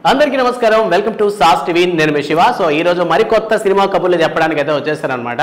అందరికీ నమస్కారం. Welcome to sauce TV. నేను మీ శివ. సో ఈ రోజు మరికొత్త సినిమా కబుర్లు చెప్పడానికి అయితే వచ్చేసారనమాట.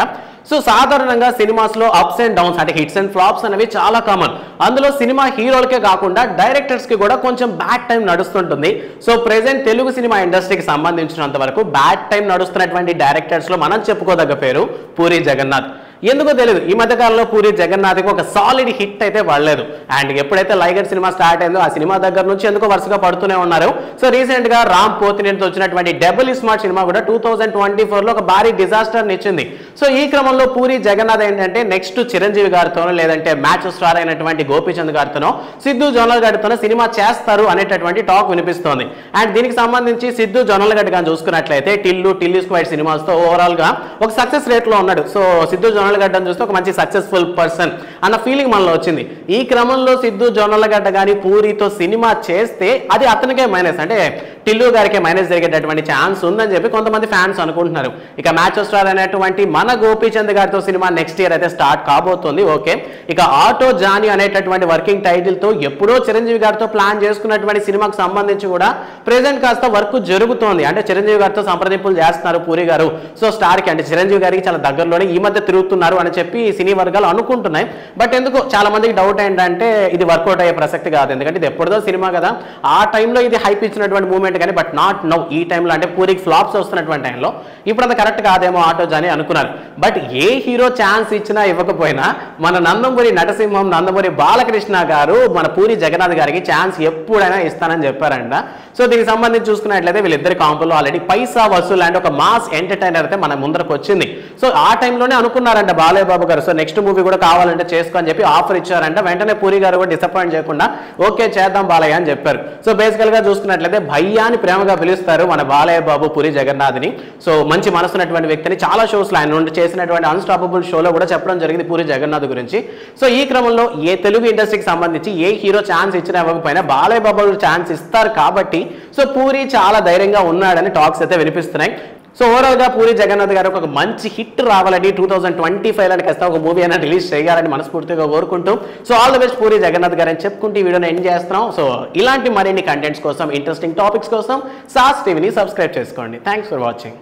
సో సాధారణంగా సినిమాస్ లో అప్స్ అండ్ డౌన్స్ అంటే హిట్స్ అండ్ ఫ్లాప్స్ అనేవి చాలా కామన్. అందులో సినిమా హీరోలకే కాకుండా డైరెక్టర్స్ కి కూడా కొంచెం బ్యాడ్ టైం నడుస్తుంటుంది. సో ప్రెసెంట్ తెలుగు సినిమా ఇండస్ట్రీకి సంబంధించినంత వరకు బ్యాడ్ టైం నడుస్తున్నటువంటి డైరెక్టర్స్ లో మనం చెప్పుకోదగ్గ పేరు పూరి జగన్నాథ్. ఎందుకో తెలియదు, ఈ మధ్య కాలంలో పూరి జగన్నాథ్కి ఒక సాలిడ్ హిట్ అయితే పడలేదు. అండ్ ఎప్పుడైతే లైగర్ సినిమా స్టార్ట్ అయిందో ఆ సినిమా దగ్గర నుంచి ఎందుకో వరుసగా పడుతూనే ఉన్నారు. సో రీసెంట్ గా రామ్ పోతినేనితో వచ్చినటువంటి డబుల్ స్మార్ట్ సినిమా కూడా 2024లో ఒక భారీ డిజాస్టర్ ఇచ్చింది. సో ఈ క్రమంలో పూరి జగన్నాథ్ ఏంటంటే నెక్స్ట్ చిరంజీవి గారితోనో లేదంటే మ్యాచ్ స్టార్ అయినటువంటి గోపీచంద్ గారితోనో సిద్ధు జొన్నలగడ్డతోనో సినిమా చేస్తారు అనేటటువంటి టాక్ వినిపిస్తోంది. అండ్ దీనికి సంబంధించి సిద్ధు జొన్నలగడ్డ కానీ చూసుకున్నట్లయితే టిల్లు స్క్వైడ్ సినిమాస్ తో ఓవరాల్ గా ఒక సక్సెస్ రేట్ లో ఉన్నాడు. సో సిద్ధు జొన్నలగడ్డను చూస్తే ఒక మంచి సక్సెస్ఫుల్ పర్సన్ అన్న ఫీలింగ్ మనలో వచ్చింది. ఈ క్రమంలో సిద్ధు జొన్నలగడ్డ కానీ పూరితో సినిమా చేస్తే అది అతనికే మైనస్, అంటే టిల్లు గారికే మైనస్ జరిగేటటువంటి ఛాన్స్ ఉందని చెప్పి కొంతమంది ఫ్యాన్స్ అనుకుంటున్నారు. ఇక మ్యాచ్ స్టార్ అనేటువంటి మన గోపీచంద్ గారితో సినిమా నెక్స్ట్ ఇయర్ అయితే స్టార్ట్ కాబోతుంది. ఓకే, ఇక ఆటో జానీ అనేటటువంటి వర్కింగ్ టైటిల్ తో ఎప్పుడో చిరంజీవి గారితో ప్లాన్ చేసుకున్నటువంటి సినిమాకు సంబంధించి కూడా ప్రెసెంట్ కాస్త వర్క్ జరుగుతోంది. అంటే చిరంజీవి గారితో సంప్రదింపులు చేస్తున్నారు పూరి గారు. సో స్టార్ కి అంటే చిరంజీవి గారికి చాలా దగ్గరలోనే ఈ మధ్య తిరుగుతున్నారు అని చెప్పి సినీ వర్గాలు అనుకుంటున్నాయి. బట్ ఎందుకు చాలా మందికి డౌట్ ఏంటంటే ఇది వర్కౌట్ అయ్యే ప్రసక్తి కాదు. ఎందుకంటే ఇది ఎప్పుడుదో సినిమా కదా, ఆ టైంలో ఇది హైప్ ఇచ్చినటువంటి మూమెంట్ కానీ, బట్ నాట్ నౌ. ఈ టైంలో అంటే పూరికి ఫ్లాప్స్ వస్తున్నటువంటి టైంలో ఇప్పుడు అంత కరెక్ట్ కాదేమో ఆటో జానీ అనుకున్నారు. బట్ ఏ హీరో ఛాన్స్ ఇచ్చినా ఇవ్వకపోయినా మన నందమూరి నటసింహం నందమూరి బాలకృష్ణ గారు మన పూరి జగన్నాథ్ గారికి ఛాన్స్ ఎప్పుడైనా ఇస్తానని చెప్పారంట. సో దీనికి సంబంధించి చూసుకున్నట్లయితే వీళ్ళిద్దరి కాంపులో ఆల్రెడీ పైసా వసూలు అంటే ఒక మాస్ ఎంటర్టైనర్ అయితే మన ముందరకు వచ్చింది. సో ఆ టైంలోనే అనుకున్నారంట బాలయ్య బాబు గారు, సో నెక్స్ట్ మూవీ కూడా కావాలంటే చేసుకో అని చెప్పి ఆఫర్ ఇచ్చారంట. వెంటనే పూరి గారు కూడా డిసప్పాయింట్ చేయకుండా ఓకే చేద్దాం బాలయ్య అని చెప్పారు. సో బేసికల్ గా చూసుకున్నట్లయితే భయ్యా అని ప్రేమగా పిలుస్తారు మన బాలయ్య బాబు పూరి జగన్నాథ్ని. సో మంచి మనసున్నటువంటి వ్యక్తిని చాలా షోస్ ఆయన నుండి చేసినటువంటి అన్స్టాపబుల్ షోలో కూడా చెప్పడం జరిగింది పూరి జగన్నాథ్ గురించి. సో ఈ క్రమంలో ఏ తెలుగు ఇండస్ట్రీకి సంబంధించి ఏ హీరో ఛాన్స్ ఇచ్చినా ఇవ్వకపోయినా బాలయ్య బాబు ఛాన్స్ ఇస్తారు కాబట్టి సో పూరి చాలా ధైర్యంగా ఉన్నాడని టాక్స్ అయితే వినిపిస్తున్నాయి. సో ఓవరాల్ గా పూరి జగన్నాథ్ గారు ఒక మంచి హిట్ రావాలని 2025 కాస్త ఒక మూవీ అయినా రిలీజ్ చేయాలని మనస్ఫూర్తిగా కోరుకుంటూ so all the best Puri Jagannadh garu అని చెప్పుకుంటూ ఈ వీడియోని ఎండ్ చేస్తున్నాం. సో ఇలాంటి మరిన్ని కంటెంట్స్ కోసం ఇంట్రెస్టింగ్ టాపిక్స్ కోసం సాస్ టీవీని సబ్స్క్రైబ్ చేసుకోండి. Thanks for watching.